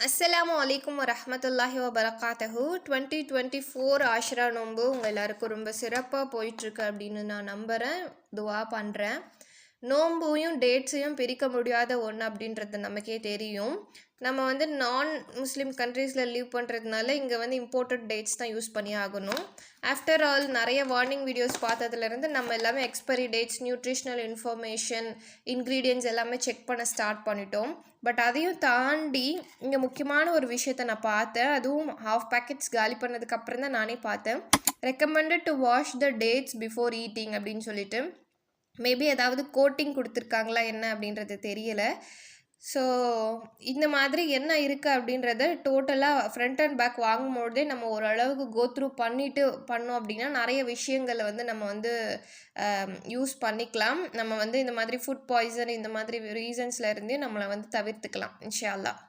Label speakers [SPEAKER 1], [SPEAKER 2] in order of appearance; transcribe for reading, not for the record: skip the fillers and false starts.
[SPEAKER 1] அஸ்ஸலாமு அலைக்கும் வரஹ்மத்துல்லாஹி வபரகாத்தஹு 2024 ஆஷ்ரா நோன்பு உங்கள் எல்லாருக்கும் ரொம்ப சிறப்பாக போயிட்டுருக்கு அப்படின்னு நான் நம்புகிறேன், துவா பண்ணுறேன். நோன்பையும் டேட்ஸையும் பிரிக்க முடியாத ஒன்று அப்படின்றது நமக்கே தெரியும். நம்ம வந்து நான் முஸ்லீம் கண்ட்ரீஸில் லீவ் பண்ணுறதுனால இங்கே வந்து இம்போர்ட்டட் டேட்ஸ் தான் யூஸ் பண்ணி ஆகணும். ஆஃப்டர் ஆல் நிறைய வார்னிங் வீடியோஸ் பார்த்ததுலேருந்து நம்ம எல்லாமே expiry dates, nutritional information, ingredients எல்லாமே செக் பண்ண ஸ்டார்ட் பண்ணிட்டோம். பட் அதையும் தாண்டி இங்கே முக்கியமான ஒரு விஷயத்தை நான் பார்த்தேன். அதுவும் ஹாஃப் பேக்கெட்ஸ் காலி பண்ணதுக்கப்புறம் தான் நானே பார்த்தேன். Recommended to wash the dates before eating அப்படின்னு சொல்லிட்டு மேபி ஏதாவது கோட்டிங் கொடுத்துருக்காங்களா என்ன அப்படின்றது தெரியலை. ஸோ இந்த மாதிரி என்ன இருக்குது அப்படின்றத டோட்டலாக ஃப்ரண்ட் அண்ட் பேக் வாங்கும்போதே நம்ம ஓரளவுக்கு கோத்ரூ பண்ணிவிட்டு பண்ணோம் அப்படின்னா நிறைய விஷயங்களை வந்து நம்ம வந்து யூஸ் பண்ணிக்கலாம். நம்ம வந்து இந்த மாதிரி ஃபுட் பாய்சன் இந்த மாதிரி ரீசன்ஸில் இருந்தே நம்மளை வந்து தவிர்த்துக்கலாம் இன்ஷா அல்லாஹ்.